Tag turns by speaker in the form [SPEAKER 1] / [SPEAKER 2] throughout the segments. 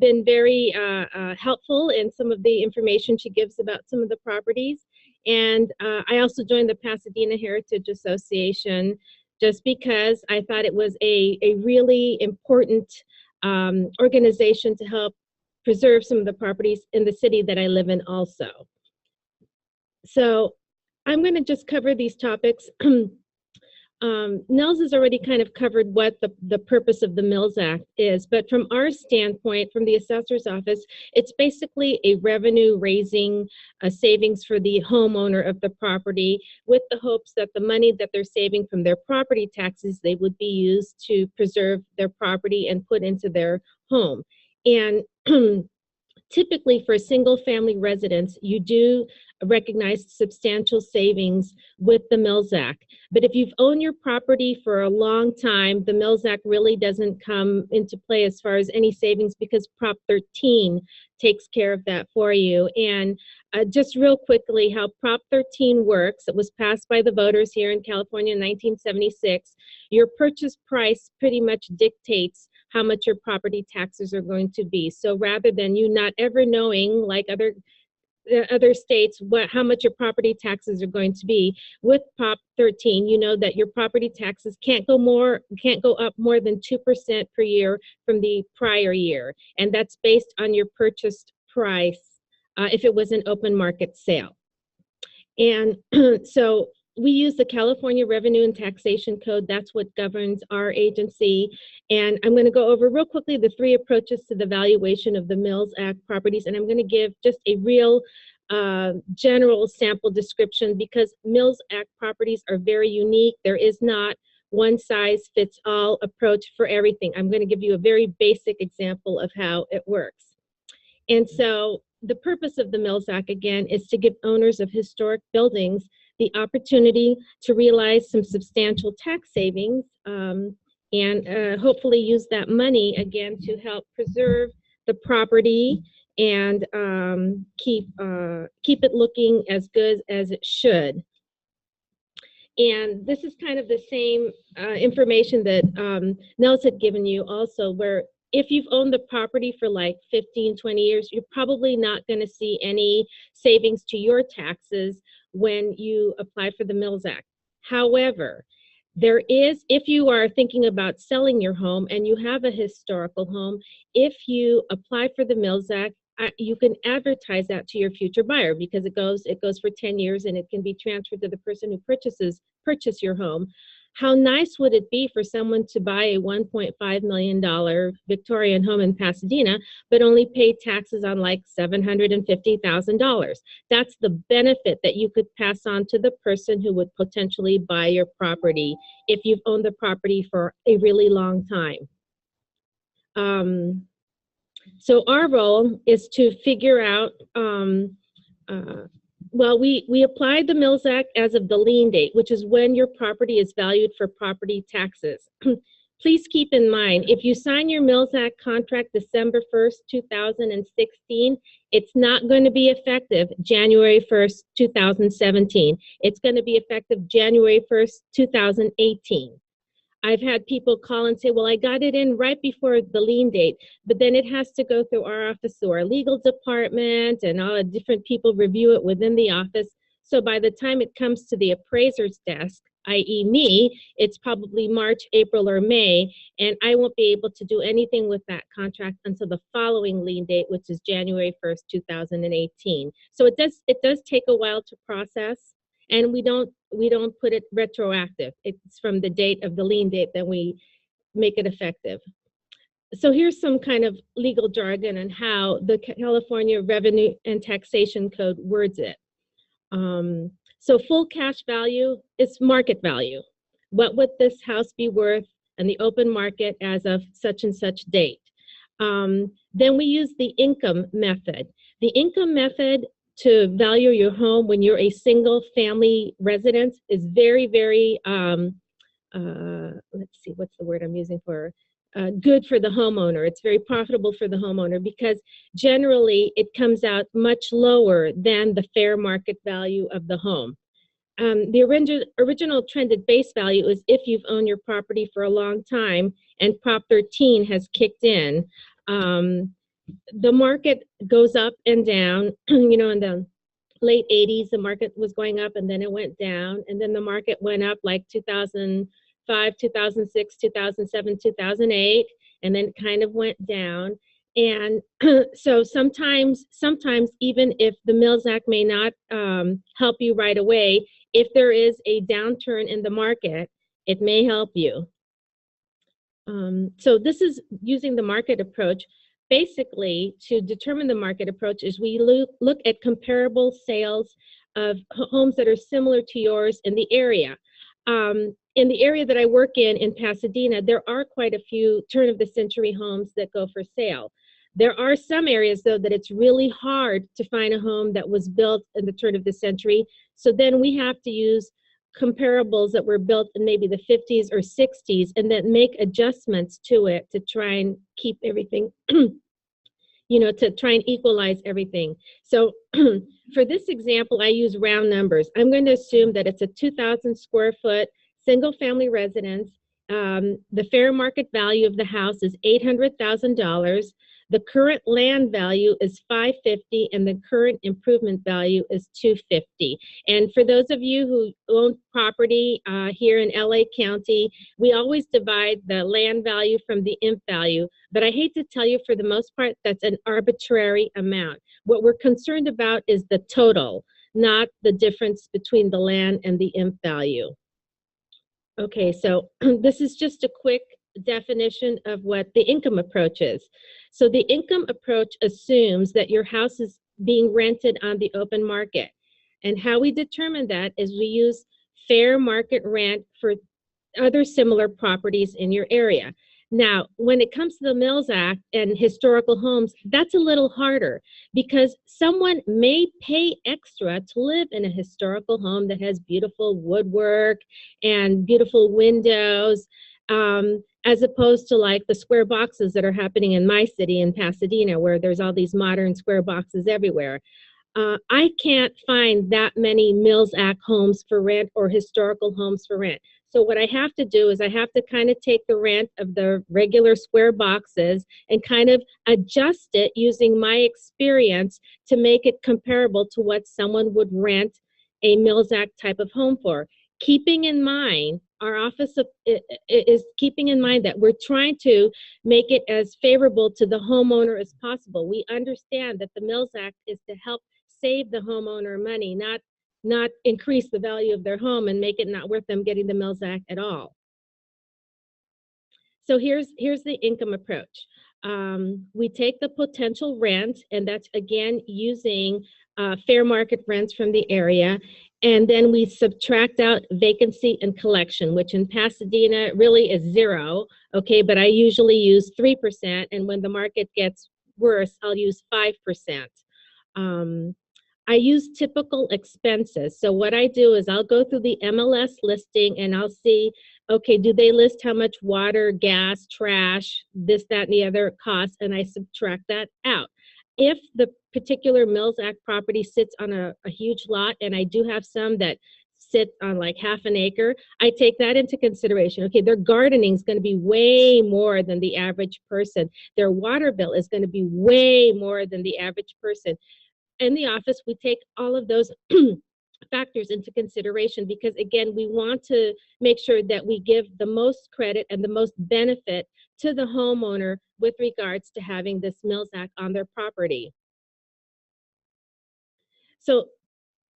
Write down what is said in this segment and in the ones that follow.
[SPEAKER 1] been very helpful in some of the information she gives about some of the properties. And I also joined the Pasadena Heritage Association just because I thought it was a really important organization to help preserve some of the properties in the city that I live in also. So I'm going to just cover these topics. Nels has already kind of covered what the purpose of the Mills Act is, but from our standpoint, from the assessor's office, it's basically a revenue-raising savings for the homeowner of the property, with the hopes that the money that they're saving from their property taxes, they would be used to preserve their property and put into their home. And typically for single-family residents, you do recognize substantial savings with the Mills Act. But if you've owned your property for a long time, the Mills Act really doesn't come into play as far as any savings, because Prop 13 takes care of that for you. And just real quickly, how Prop 13 works, it was passed by the voters here in California in 1976. Your purchase price pretty much dictates how much your property taxes are going to be. So rather than you not ever knowing, like other states, how much your property taxes are going to be, with Prop 13, you know that your property taxes can't go up more than 2% per year from the prior year, and that's based on your purchased price if it was an open market sale. And so we use the California Revenue and Taxation Code. That's what governs our agency. And I'm going to go over real quickly the 3 approaches to the valuation of the Mills Act properties. And I'm going to give just a real general sample description, because Mills Act properties are very unique. There is not one size fits all approach for everything. I'm going to give you a very basic example of how it works. And so the purpose of the Mills Act, again, is to give owners of historic buildings the opportunity to realize some substantial tax savings and hopefully use that money, again, to help preserve the property and keep it looking as good as it should. And this is kind of the same information that Nels had given you also, where if you've owned the property for like 15, 20 years, you're probably not going to see any savings to your taxes when you apply for the Mills Act. However, there is, if you are thinking about selling your home and you have a historical home, if you apply for the Mills Act, you can advertise that to your future buyer, because it goes for 10 years and it can be transferred to the person who purchase your home. How nice would it be for someone to buy a $1.5 million Victorian home in Pasadena, but only pay taxes on like $750,000? That's the benefit that you could pass on to the person who would potentially buy your property if you've owned the property for a really long time. So our role is to figure out, well, we applied the Mills Act as of the lien date, which is when your property is valued for property taxes. Please keep in mind, if you sign your Mills Act contract December 1st, 2016, it's not going to be effective January 1st, 2017. It's going to be effective January 1st, 2018. I've had people call and say, well, I got it in right before the lien date, but then it has to go through our office, so our legal department, and all the different people review it within the office. So by the time it comes to the appraiser's desk, i.e. me, it's probably March, April, or May, and I won't be able to do anything with that contract until the following lien date, which is January 1st, 2018. So it does take a while to process. And we don't put it retroactive. It's from the date of the lien date that we make it effective. So here's some kind of legal jargon on how the California Revenue and Taxation Code words it. So full cash value is market value. What would this house be worth in the open market as of such and such date? Then we use the income method. The income method to value your home when you're a single family residence is very, very, let's see, what's the word I'm using for, good for the homeowner. It's very profitable for the homeowner, because generally it comes out much lower than the fair market value of the home. The original trended base value is if you've owned your property for a long time and Prop 13 has kicked in. the market goes up and down. You know, in the late 80s, the market was going up and then it went down. And then the market went up like 2005, 2006, 2007, 2008, and then it kind of went down. And so sometimes even if the Mills Act may not help you right away, if there is a downturn in the market, it may help you. So this is using the market approach. Basically, to determine the market approach is we look at comparable sales of homes that are similar to yours in the area. In the area that I work in Pasadena, there are quite a few turn-of-the-century homes that go for sale. There are some areas, though, that it's really hard to find a home that was built in the turn of the century. So then we have to use comparables that were built in maybe the 50s or 60s and then make adjustments to it to try and keep everything, you know, to try and equalize everything. So for this example, I use round numbers. I'm going to assume that it's a 2,000 square foot single family residence. The fair market value of the house is $800,000. The current land value is $550,000 and the current improvement value is $250,000. And for those of you who own property here in LA County, we always divide the land value from the IMP value. But I hate to tell you, for the most part, that's an arbitrary amount. What we're concerned about is the total, not the difference between the land and the IMP value. Okay, so this is just a quick definition of what the income approach is. So the income approach assumes that your house is being rented on the open market. And how we determine that is we use fair market rent for other similar properties in your area. Now, when it comes to the Mills Act and historical homes, that's a little harder because someone may pay extra to live in a historical home that has beautiful woodwork and beautiful windows, as opposed to like the square boxes that are happening in my city in Pasadena, where there's all these modern square boxes everywhere. I can't find that many Mills Act homes for rent or historical homes for rent. So what I have to do is I have to kind of take the rent of the regular square boxes and kind of adjust it using my experience to make it comparable to what someone would rent a Mills Act type of home for. Keeping in mind, our office is keeping in mind that we're trying to make it as favorable to the homeowner as possible. We understand that the Mills Act is to help save the homeowner money, not increase the value of their home and make it not worth them getting the Mills Act at all. So here's the income approach. We take the potential rent, and that's again using fair market rents from the area, and then we subtract out vacancy and collection, which in Pasadena really is 0, okay, but I usually use 3%, and when the market gets worse, I'll use 5%. I use typical expenses. So what I do is I'll go through the MLS listing and I'll see, okay, do they list how much water, gas, trash, this, that, and the other costs, and I subtract that out. If the particular Mills Act property sits on a huge lot, and I do have some that sit on like half an acre, I take that into consideration. Okay, their gardening is going to be way more than the average person. Their water bill is going to be way more than the average person. In the office, we take all of those factors into consideration because, again, we want to make sure that we give the most credit and the most benefit to the homeowner with regards to having this Mills Act on their property. So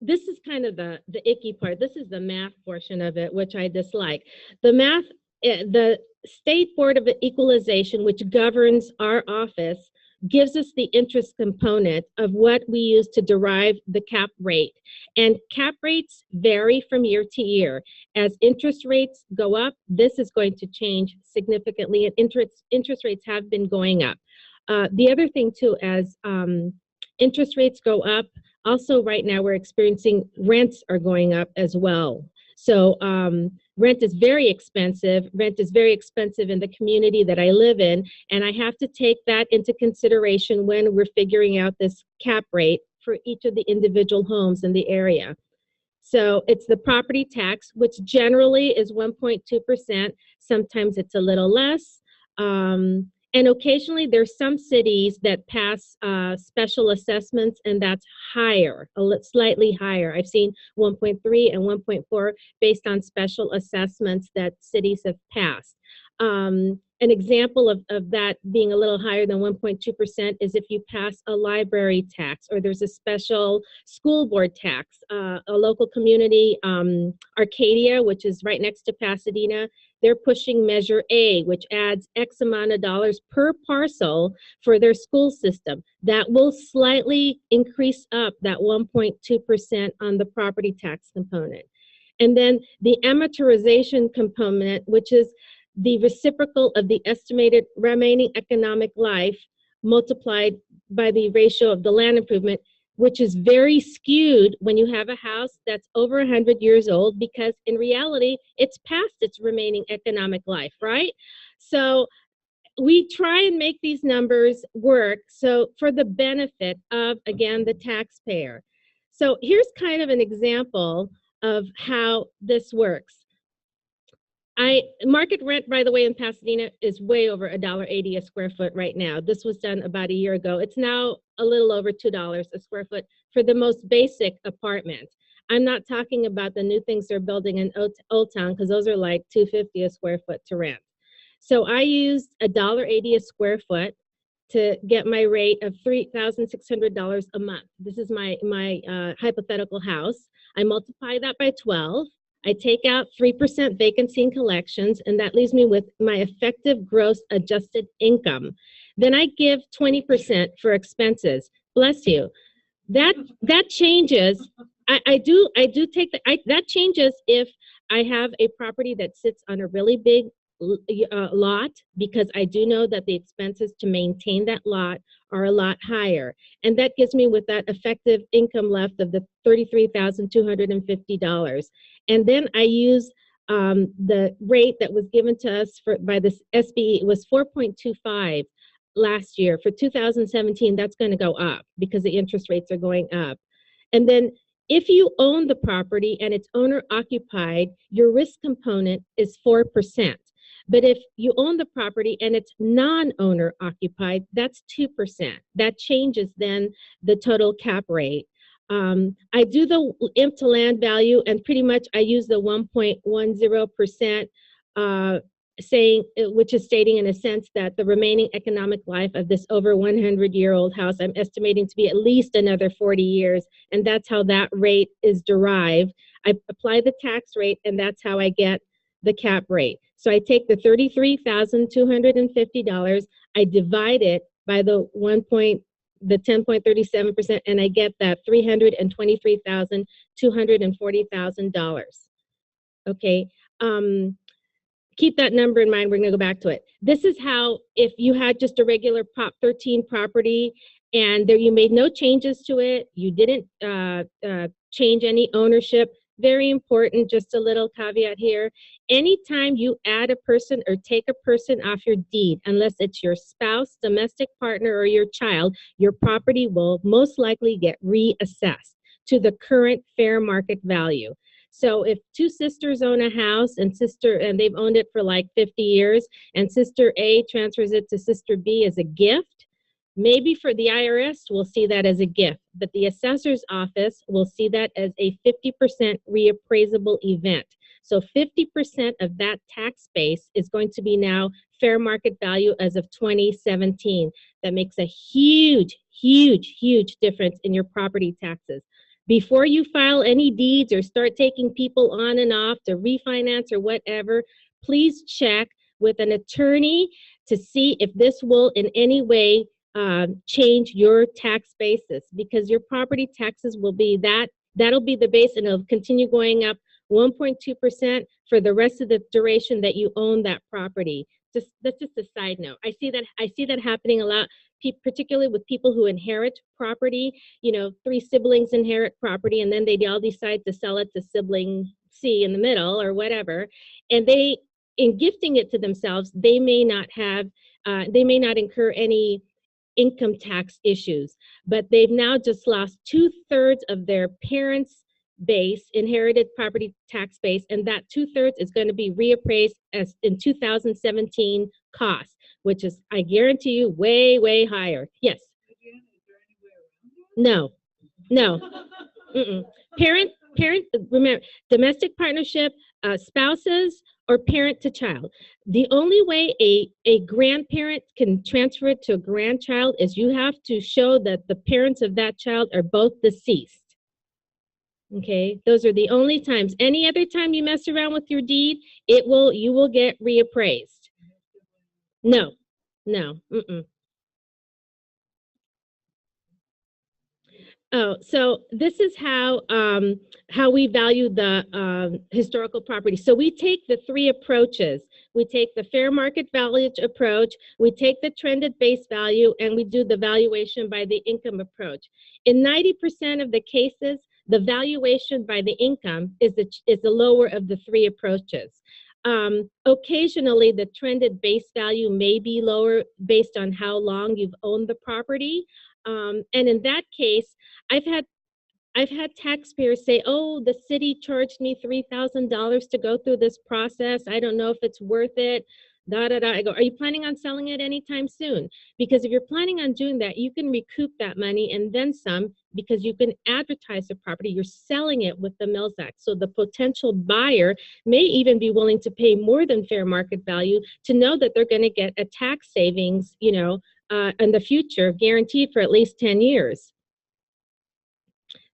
[SPEAKER 1] this is kind of the icky part. This is the math portion of it, which I dislike. The math, the State Board of Equalization, which governs our office, gives us the interest component of what we use to derive the cap rate. And cap rates vary from year to year. As interest rates go up, this is going to change significantly, and interest rates have been going up. The other thing too, as interest rates go up, also right now we're experiencing rents are going up as well. So rent is very expensive. Rent is very expensive in the community that I live in, and I have to take that into consideration when we're figuring out this cap rate for each of the individual homes in the area. So it's the property tax, which generally is 1.2%. Sometimes it's a little less. And occasionally there's some cities that pass special assessments, and that's higher, slightly higher. I've seen 1.3 and 1.4 based on special assessments that cities have passed. An example of that being a little higher than 1.2% is if you pass a library tax, or there's a special school board tax. A local community, Arcadia, which is right next to Pasadena, they're pushing Measure A, which adds X amount of dollars per parcel for their school system. That will slightly increase up that 1.2% on the property tax component. And then the amortization component, which is the reciprocal of the estimated remaining economic life multiplied by the ratio of the land improvement, which is very skewed when you have a house that's over 100 years old, because in reality, it's past its remaining economic life, right? So we try and make these numbers work so for the benefit of, again, the taxpayer. So here's kind of an example of how this works. Market rent, by the way, in Pasadena is way over $1.80 a square foot right now. This was done about a year ago. It's now a little over $2 a square foot for the most basic apartment. I'm not talking about the new things they're building in Old Town, because those are like $2.50 a square foot to rent. So I used $1.80 a square foot to get my rate of $3,600 a month. This is my hypothetical house. I multiply that by 12. I take out 3% vacancy and collections, and that leaves me with my effective gross adjusted income. Then I give 20% for expenses. Bless you. That changes. I do take that changes if I have a property that sits on a really big lot, because I do know that the expenses to maintain that lot are a lot higher. And that gives me with that effective income left of the $33,250. And then I use the rate that was given to us by this SBE. It was 4.25 last year. For 2017, that's going to go up because the interest rates are going up. And then if you own the property and it's owner occupied, your risk component is 4%. But if you own the property and it's non-owner occupied, that's 2%. That changes then the total cap rate. I do the IMP to land value, and pretty much I use the 1.10%, which is stating in a sense that the remaining economic life of this over 100-year-old house, I'm estimating to be at least another 40 years, and that's how that rate is derived. I apply the tax rate, and that's how I get the cap rate. So I take the $33,250, I divide it by the 10.37%, and I get that $323,240,000. Okay, keep that number in mind. We're going to go back to it. This is how, if you had just a regular Prop 13 property and there you made no changes to it, you didn't change any ownership. Very important, just a little caveat here. Anytime you add a person or take a person off your deed, unless it's your spouse, domestic partner, or your child, your property will most likely get reassessed to the current fair market value. So if two sisters own a house and they've owned it for like 50 years, and sister A transfers it to sister B as a gift, maybe for the IRS, we'll see that as a gift, but the assessor's office will see that as a 50% reappraisable event. So 50% of that tax base is going to be now fair market value as of 2017. That makes a huge, huge, huge difference in your property taxes. Before you file any deeds or start taking people on and off to refinance or whatever, please check with an attorney to see if this will in any way change your tax basis, because your property taxes will be that'll be the base, and it'll continue going up 1.2% for the rest of the duration that you own that property. That's just a side note. I see that happening a lot, particularly with people who inherit property. You know, 3 siblings inherit property, and then they all decide to sell it to sibling C in the middle or whatever, and in gifting it to themselves, they may not incur any income tax issues, but they've now just lost 2/3 of their parents' base, inherited property tax base, and that 2/3 is going to be reappraised as in 2017 costs, which is, I guarantee you, way, way higher. Yes. No, no. Mm-mm. Parent, remember, domestic partnership, spouses, or parent to child. The only way a grandparent can transfer it to a grandchild is you have to show that the parents of that child are both deceased. Okay, those are the only times. Any other time you mess around with your deed, you will get reappraised. No, no. Mm-mm. Oh, so this is how we value the historical property. So we take the three approaches. We take the fair market value approach, we take the trended base value, and we do the valuation by the income approach. In 90% of the cases, the valuation by the income is the lower of the three approaches. Occasionally, the trended base value may be lower based on how long you've owned the property. And in that case, I've had taxpayers say, "Oh, the city charged me $3,000 to go through this process. I don't know if it's worth it." Da da da. I go, "Are you planning on selling it anytime soon?" Because if you're planning on doing that, you can recoup that money and then some, because you can advertise the property. You're selling it with the Mills Act, so the potential buyer may even be willing to pay more than fair market value to know that they're going to get a tax savings, in the future, guaranteed for at least 10 years.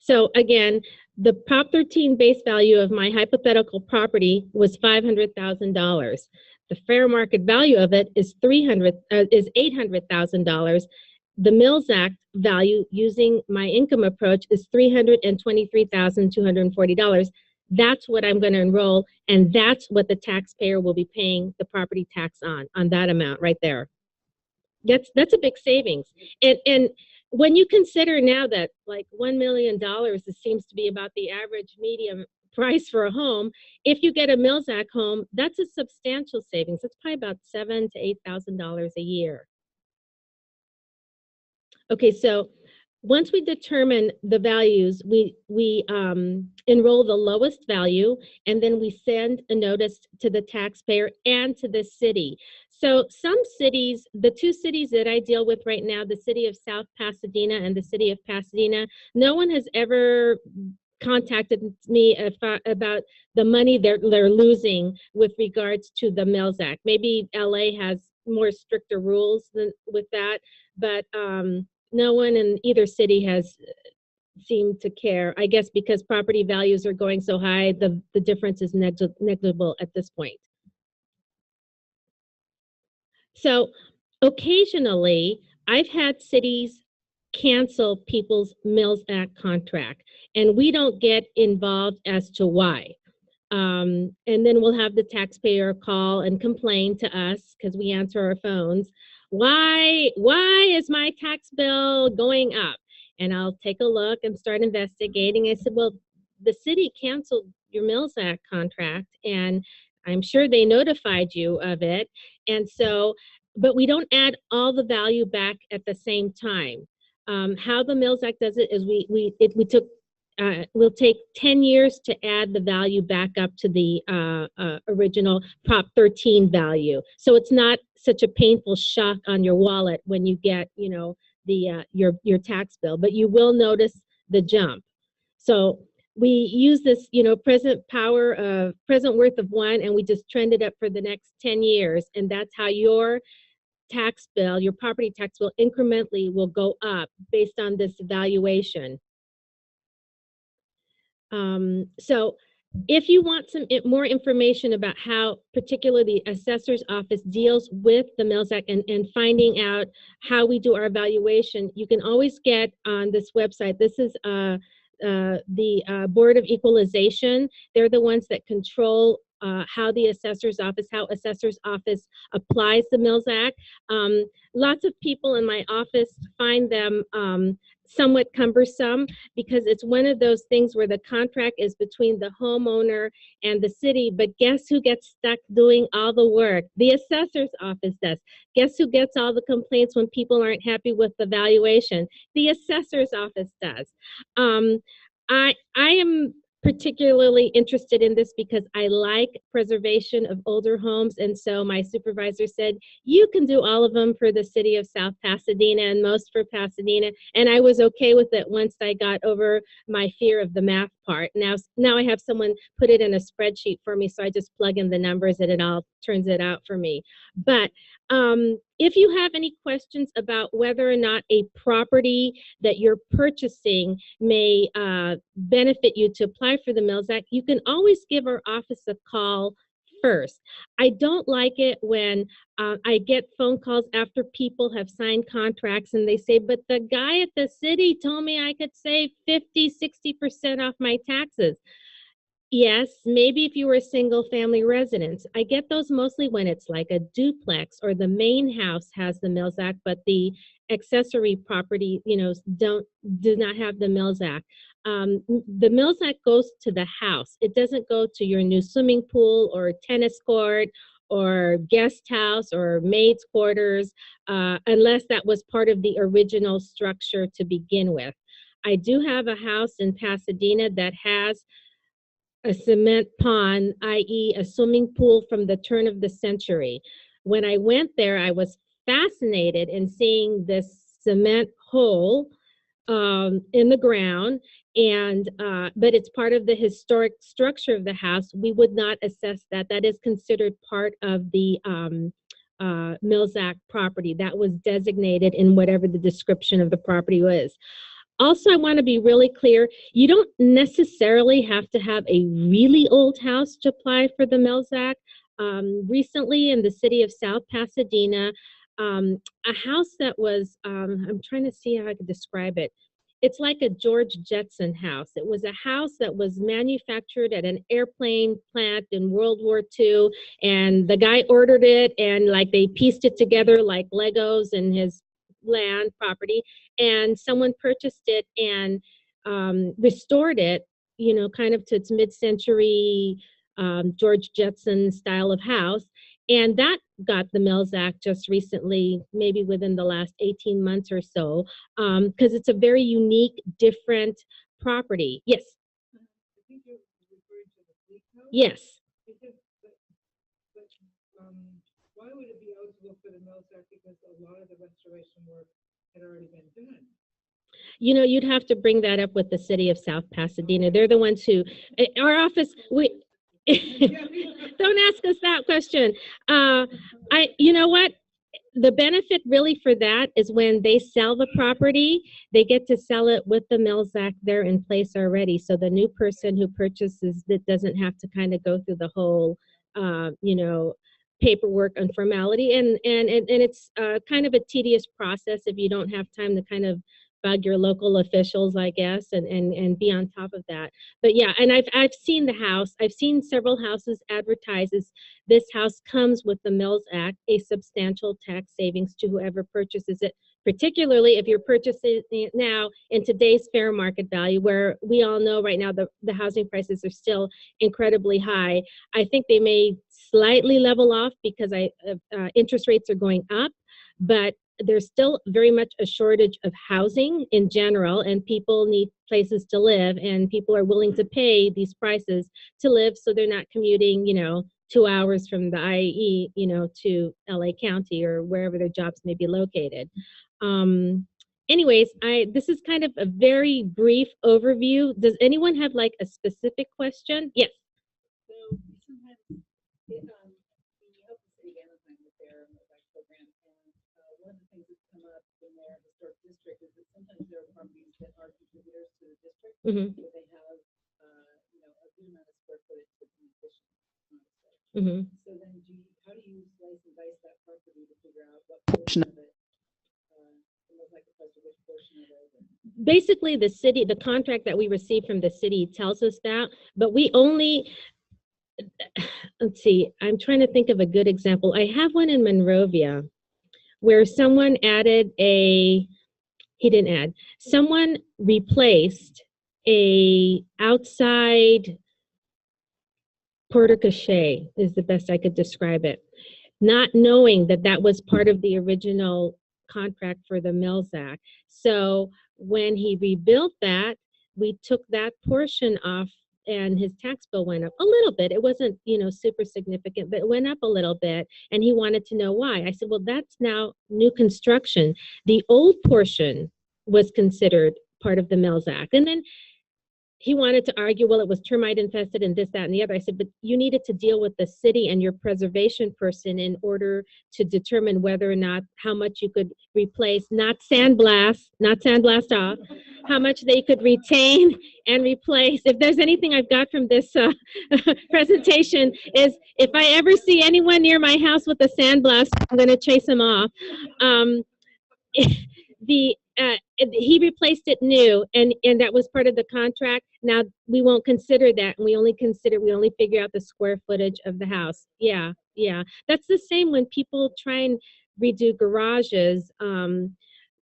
[SPEAKER 1] So again, the Prop 13 base value of my hypothetical property was $500,000. The fair market value of it is $800,000. The Mills Act value using my income approach is $323,240. That's what I'm going to enroll, and that's what the taxpayer will be paying the property tax on that amount right there. That's a big savings. And when you consider now that like $1 million seems to be about the average medium price for a home, if you get a Mills Act home, that's a substantial savings. It's probably about $7,000 to $8,000 a year. Okay, so once we determine the values, we enroll the lowest value, and then we send a notice to the taxpayer and to the city. So some cities, the two cities that I deal with right now, the city of South Pasadena and the city of Pasadena, no one has ever contacted me about the money they're losing with regards to the Mills Act. Maybe LA has more stricter rules with that, but no one in either city has seemed to care. I guess because property values are going so high, the difference is negligible at this point. So occasionally, I've had cities cancel people's Mills Act contract, and we don't get involved as to why. And then we'll have the taxpayer call and complain to us because we answer our phones. Why is my tax bill going up? And I'll take a look and start investigating. I said, well, the city canceled your Mills Act contract, and I'm sure they notified you of it. And so, but we don't add all the value back at the same time. How the Mills Act does it is we'll take 10 years to add the value back up to the original Prop 13 value. So it's not such a painful shock on your wallet when you get, your tax bill, but you will notice the jump. So we use this, present worth of one, and we just trend it up for the next 10 years. And that's how your tax bill, your property tax bill incrementally will go up based on this valuation. So if you want some more information about how particularly the assessor's office deals with the Mills Act and finding out how we do our evaluation, you can always get on this website. This is the Board of Equalization. They're the ones that control how assessor's office applies the Mills Act. Lots of people in my office find them somewhat cumbersome because it's one of those things where the contract is between the homeowner and the city, but guess who gets stuck doing all the work? The assessor's office does. Guess who gets all the complaints when people aren't happy with the valuation? The assessor's office does. I am particularly interested in this because I like preservation of older homes. And so my supervisor said, you can do all of them for the city of South Pasadena and most for Pasadena. And I was okay with it once I got over my fear of the math part. Now I have someone put it in a spreadsheet for me. So I just plug in the numbers and it all turns it out for me. But if you have any questions about whether or not a property that you're purchasing may benefit you to apply for the Mills Act, you can always give our office a call first. I don't like it when I get phone calls after people have signed contracts and they say, but the guy at the city told me I could save 50, 60% off my taxes. Yes, maybe if you were a single family residence. I get those mostly when it's like a duplex or the main house has the Mills Act, but the accessory property, do not have the Mills Act. The Mills Act goes to the house. It doesn't go to your new swimming pool or tennis court or guest house or maid's quarters, unless that was part of the original structure to begin with. I do have a house in Pasadena that has a cement pond, i.e. a swimming pool from the turn of the century. When I went there, I was fascinated in seeing this cement hole in the ground, but it's part of the historic structure of the house. We would not assess that. That is considered part of the Mills Act property. That was designated in whatever the description of the property was. Also, I want to be really clear, you don't necessarily have to have a really old house to apply for the Mills Act. Recently in the city of South Pasadena, a house that was, I'm trying to see how I could describe it. It's like a George Jetson house. It was a house that was manufactured at an airplane plant in World War II, and the guy ordered it, and like they pieced it together like Legos in his land property, and someone purchased it and restored it, kind of to its mid-century George Jetson style of house. And that got the Mills Act just recently, maybe within the last 18 months or so, because it's a very unique, different property. Yes?
[SPEAKER 2] I think you're referring to the fleet code?
[SPEAKER 1] Yes.
[SPEAKER 2] Why would it be eligible for the Mills Act? Because a lot of the restoration work had already been done.
[SPEAKER 1] You'd have to bring that up with the city of South Pasadena. They're the ones who, our office, don't ask us that question. You know what? The benefit really for that is when they sell the property, they get to sell it with the Mills Act there in place already. So the new person who purchases it doesn't have to kind of go through the whole, paperwork and formality. And it's kind of a tedious process if you don't have time to kind of bug your local officials, I guess, and be on top of that. But yeah, and I've seen the house. I've seen several houses advertises this house comes with the Mills Act, a substantial tax savings to whoever purchases it, particularly if you're purchasing it now in today's fair market value, where we all know right now the housing prices are still incredibly high. I think they may slightly level off because interest rates are going up, but there's still very much a shortage of housing in general, and people need places to live, and people are willing to pay these prices to live, so they're not commuting, 2 hours from the IE, to LA County or wherever their jobs may be located. Anyways, this is kind of a very brief overview. Does anyone have like a specific question? Yes.
[SPEAKER 3] So sometimes when you help the city Valentine with their program, and one of the things that's come up in their historic district is that sometimes there are properties that are contributors to the district,
[SPEAKER 1] Mm-hmm.
[SPEAKER 3] but they have a good amount of square footage that's inefficient.
[SPEAKER 1] Mm-hmm.
[SPEAKER 3] So then how do you slice and dice that property to figure out what portion of it which portion of it?
[SPEAKER 1] Basically, the contract that we receive from the city tells us that, but we only, let's see, I'm trying to think of a good example. I have one in Monrovia where someone someone replaced a outside porte-cochere is the best I could describe it, not knowing that that was part of the original contract for the Mills Act. So when he rebuilt that, we took that portion off and his tax bill went up a little bit. It wasn't, super significant, but it went up a little bit, and he wanted to know why. I said, well, that's now new construction. The old portion was considered part of the Mills Act. And then he wanted to argue, well, it was termite infested and this, that, and the other. I said, but you needed to deal with the city and your preservation person in order to determine whether or not how much you could replace, not sandblast off, how much they could retain and replace. If there's anything I've got from this presentation is if I ever see anyone near my house with a sandblast, I'm going to chase them off. He replaced it new, and that was part of the contract. Now we won't consider that, and we only figure out the square footage of the house. Yeah. That's the same when people try and redo garages.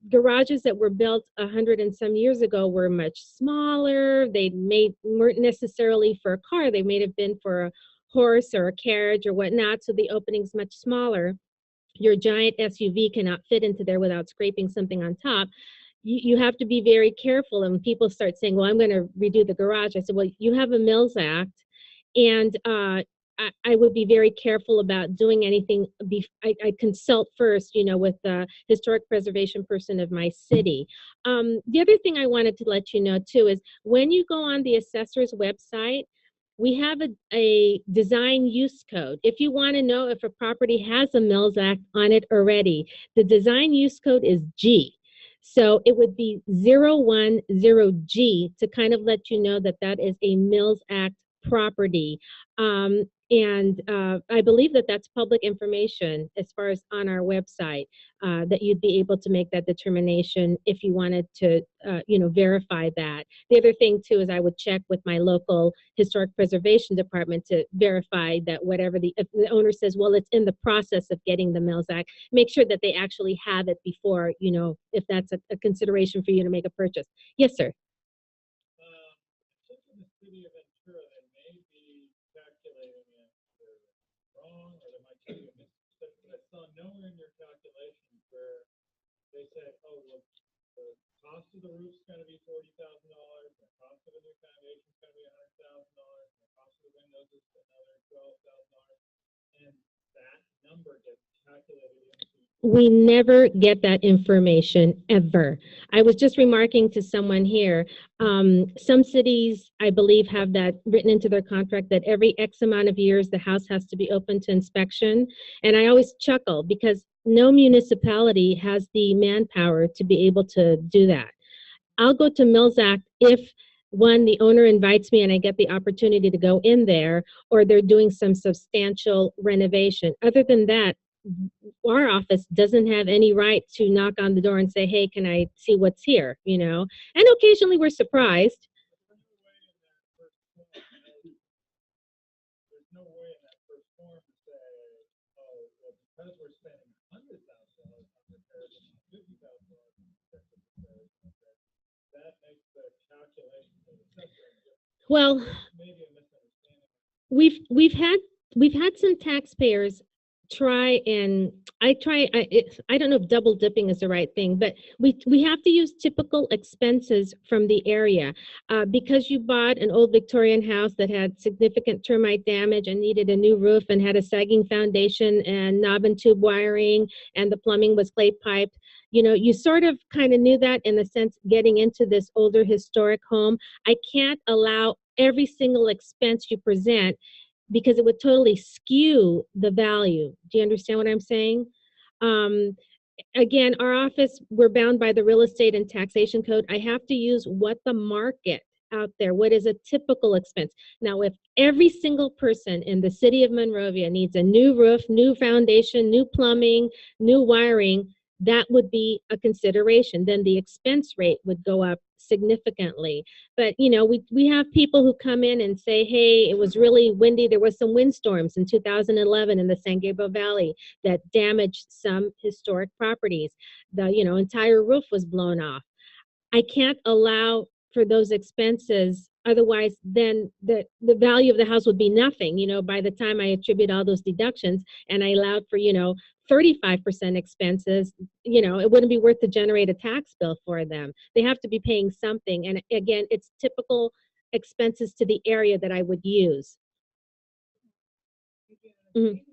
[SPEAKER 1] Garages that were built 100 and some years ago were much smaller. They weren't necessarily for a car. They may have been for a horse or a carriage or whatnot. So the opening's much smaller. Your giant SUV cannot fit into there without scraping something on top. You have to be very careful. And when people start saying, well, I'm going to redo the garage, I said, well, you have a Mills Act, and I would be very careful about doing anything. I consult first, with the historic preservation person of my city. The other thing I wanted to let you know, too, is when you go on the assessor's website, we have a design use code. If you want to know if a property has a Mills Act on it already, the design use code is G. So it would be 010G to kind of let you know that that is a Mills Act property. And I believe that that's public information as far as on our website, that you'd be able to make that determination if you wanted to, verify that. The other thing, too, is I would check with my local historic preservation department to verify that if the owner says, well, it's in the process of getting the Mills Act, make sure that they actually have it before, if that's a consideration for you to make a purchase. Yes, sir.
[SPEAKER 4] Nowhere in your calculations where they say, oh, well, the cost of the roof's going to be $40,000, the cost of a new foundation is going to be $100,000, the cost of the windows is another $12,000, and that number gets calculated into.
[SPEAKER 1] We never get that information, ever. I was just remarking to someone here, some cities, I believe, have that written into their contract that every X amount of years the house has to be open to inspection. And I always chuckle because no municipality has the manpower to be able to do that. I'll go to Mills Act if, one, the owner invites me and I get the opportunity to go in there, or they're doing some substantial renovation. Other than that, our office doesn't have any right to knock on the door and say, hey, can I see what's here, And occasionally we're surprised.
[SPEAKER 4] There's no way in that first form to say, oh, well, because we're spending $100,000 on repairs and $50,000 on repairs, that makes the calculation for the assessor.
[SPEAKER 1] Well,
[SPEAKER 4] maybe a misunderstanding.
[SPEAKER 1] We've had some taxpayers try and I don't know if double dipping is the right thing, but we have to use typical expenses from the area. Because you bought an old Victorian house that had significant termite damage and needed a new roof and had a sagging foundation and knob and tube wiring and the plumbing was clay piped, you sort of kind of knew that in the sense getting into this older historic home. I can't allow every single expense you present because it would totally skew the value. Do you understand what I'm saying? Again, our office, we're bound by the real estate and taxation code. I have to use what the market out there, what is a typical expense. Now, if every single person in the city of Monrovia needs a new roof, new foundation, new plumbing, new wiring, that would be a consideration. Then the expense rate would go up significantly. But, we have people who come in and say, hey, it was really windy. There was some windstorms in 2011 in the San Gabriel Valley that damaged some historic properties. The, entire roof was blown off. I can't allow for those expenses. Otherwise, then the value of the house would be nothing, by the time I attribute all those deductions and I allowed for, 35% expenses, it wouldn't be worth to generate a tax bill for them. They have to be paying something. And again, it's typical expenses to the area that I would use. Mhm.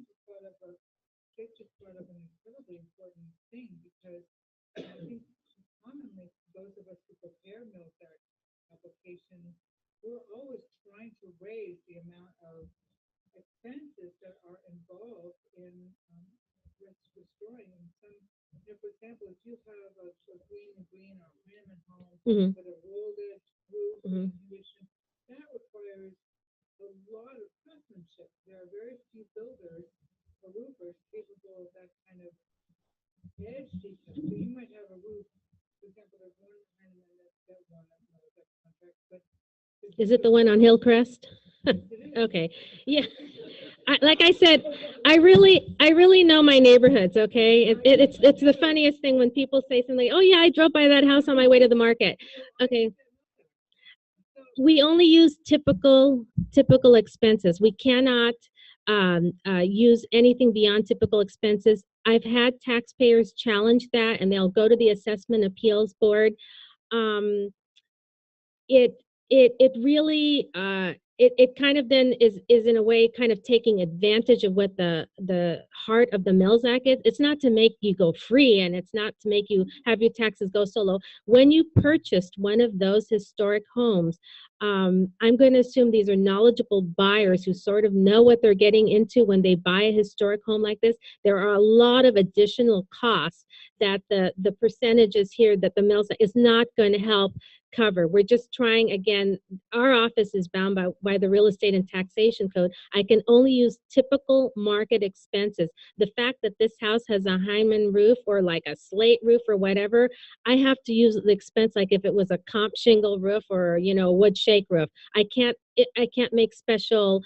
[SPEAKER 2] Kate just brought up an incredibly important thing, because I think commonly those of us who prepare mills act applications, we're always trying to raise the amount of expenses that are involved in restoring. And some, for example, if you have a green or Raymond home
[SPEAKER 1] Mhm.
[SPEAKER 2] with a rolled edge roof
[SPEAKER 1] Mhm.
[SPEAKER 2] condition, that requires a lot of craftsmanship. There are very few builders or roofers capable of that kind of edge detail. So you might have a roof, for example, there's one handyman that one, I don't know if that's contract, but
[SPEAKER 1] Is it the one on Hillcrest?
[SPEAKER 2] it is.
[SPEAKER 1] Okay. Yeah. Like I said, I really know my neighborhoods. Okay. It's the funniest thing when people say something, oh yeah, I drove by that house on my way to the market. Okay. We only use typical expenses. We cannot use anything beyond typical expenses. I've had taxpayers challenge that, and they'll go to the assessment appeals board. It really it kind of then is in a way kind of taking advantage of what the heart of the Mills Act is. It's not to make you go free, and it's not to make you have your taxes go so low. When you purchased one of those historic homes, I'm going to assume these are knowledgeable buyers who sort of know what they're getting into when they buy a historic home like this. There are a lot of additional costs that the percentages here that the Mills Act is not going to help cover. We're just trying, again, our office is bound by the real estate and taxation code. I can only use typical market expenses. The fact that this house has a Hyman roof or like a slate roof or whatever, I have to use the expense like if it was a comp shingle roof or, wood shake roof. I can't make special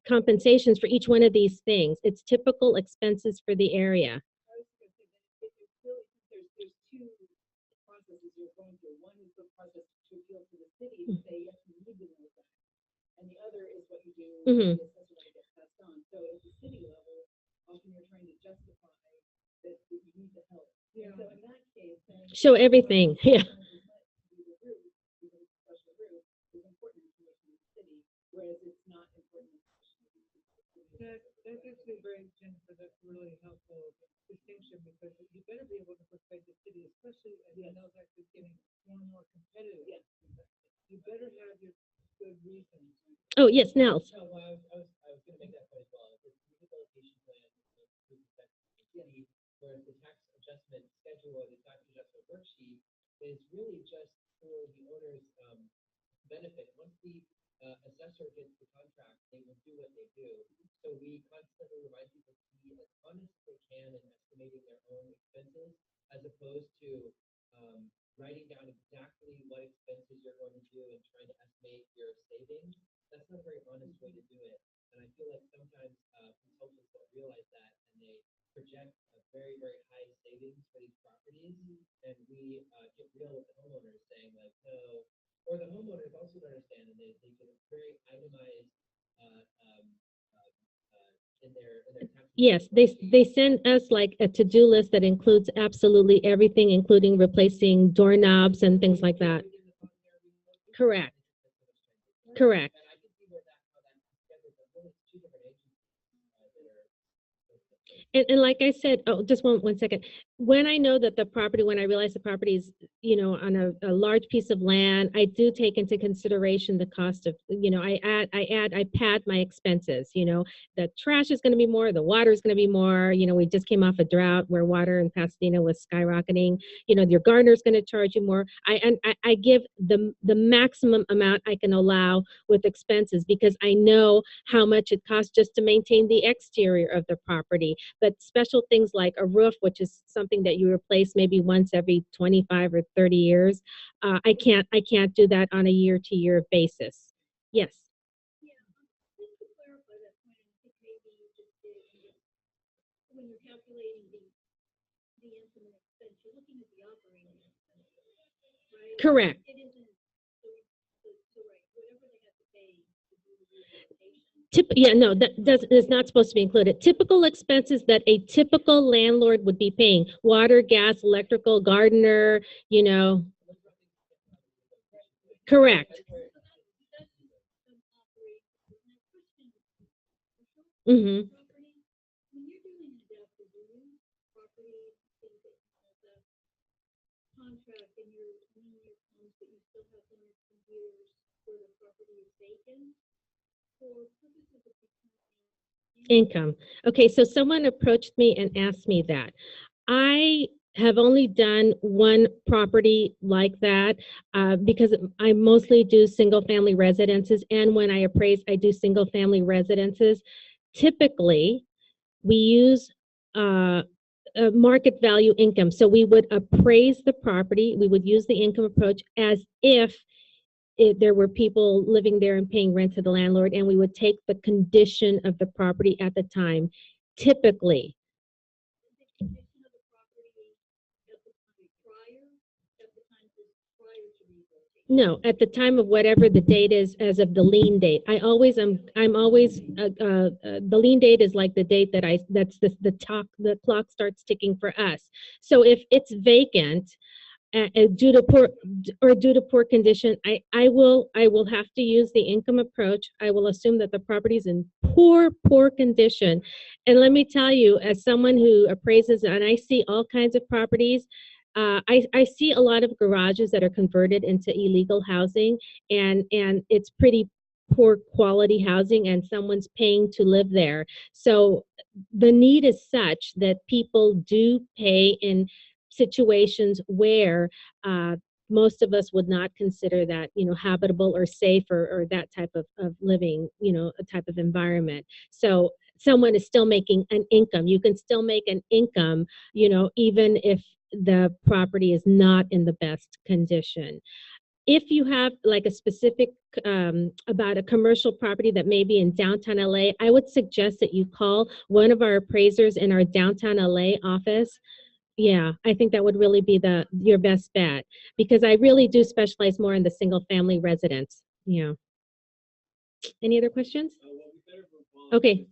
[SPEAKER 1] compensations for each one of these things. It's typical expenses for the area.
[SPEAKER 3] I was going to say that there's two processes you're going through. One is the process to appeal to the city and say, yes, we need the Mills Act. And the other is what you do
[SPEAKER 1] Mhm.
[SPEAKER 3] with the assessor when it gets passed on. So at the city level, often you're trying to justify that you need the help.
[SPEAKER 2] Yeah.
[SPEAKER 3] So in that case, then
[SPEAKER 1] Show everything. Yeah.
[SPEAKER 3] the roof, even if it's a special roof, is important information to the city, whereas it's not important information to the city.
[SPEAKER 2] That's actually very, Jennifer, that's a really helpful distinction, because you better be able to persuade the city, especially as the Mills Act is getting more and more competitive.
[SPEAKER 3] Yes.
[SPEAKER 2] You better have your good reasons.
[SPEAKER 1] Oh, yes, Nels.
[SPEAKER 5] No, well, I was gonna make that point as well. The rehabilitation plan includes the city, whereas the tax adjustment schedule or the tax adjustment worksheet is really just for the owner's benefit. Once the assessor gets the contract, they will do what they do. So we constantly remind people to be as honest as they can in estimating their own expenses, as opposed to writing down exactly what expenses you're going to do and trying to estimate your savings. That's not a very honest way to do it. And I feel like sometimes consultants don't realize that, and they project a very, very high savings for these properties. And we get real with the homeowners saying like, no, or the homeowners also don't understand, and they get a very itemized in their tax.
[SPEAKER 1] Yes, they send us like a to-do list that includes absolutely everything, including replacing doorknobs and things like that. Correct. Correct.
[SPEAKER 5] And I can see where how that together, but really it's two different agencies that are.
[SPEAKER 1] And like I said, oh, just one second. When I know that when I realize the property is, on a large piece of land, I do take into consideration the cost of, I pad my expenses, the trash is going to be more, the water is going to be more, we just came off a drought where water in Pasadena was skyrocketing, your gardener's going to charge you more. I give the maximum amount I can allow with expenses, because I know how much it costs just to maintain the exterior of the property. But special things like a roof, which is something that you replace maybe once every 25 or 30 years, I can't do that on a year-to-year basis. Yes.
[SPEAKER 3] Yeah, just to clarify that point, I think maybe you just did, when you're calculating the incident expense, you're looking at the operating expense, right?
[SPEAKER 1] Correct.
[SPEAKER 3] It isn't, so right, whatever they have to pay to do the rehabilitation.
[SPEAKER 1] No, that is not supposed to be included. Typical expenses that a typical landlord would be paying: water, gas, electrical, gardener, Correct. Mm-hmm.
[SPEAKER 3] property, when you're doing adaptive reuse property, things that the contract and your one-year terms that you still have 1 or 2 years where the property is vacant, for purposes of determining
[SPEAKER 1] Income. Okay, so someone approached me and asked me that. I have only done one property like that because I mostly do single-family residences, and when I appraise, I do single-family residences. Typically, we use market value income. So we would appraise the property, we would use the income approach as if there were people living there and paying rent to the landlord, and we would take the condition of the property at the time. Typically,
[SPEAKER 3] the condition of the property at the time prior, at the time prior to rehabilitation.
[SPEAKER 1] no, at the time of whatever the date is as of the lien date. I'm always the lien date is like the date that that's the clock starts ticking for us. So if it's vacant, due to poor condition, I will have to use the income approach. I will assume that the property is in poor condition. And let me tell you, as someone who appraises, and I see all kinds of properties, I see a lot of garages that are converted into illegal housing, and it's pretty poor quality housing, and someone's paying to live there. So the need is such that people do pay in situations where most of us would not consider that, habitable or safe or that type of living, a type of environment. So someone is still making an income. You can still make an income, even if the property is not in the best condition. If you have like a specific about a commercial property that may be in downtown LA, I would suggest that you call one of our appraisers in our downtown LA office. Yeah, I think that would really be your best bet, because I really do specialize more in the single family residence. Yeah. Any other questions? Okay.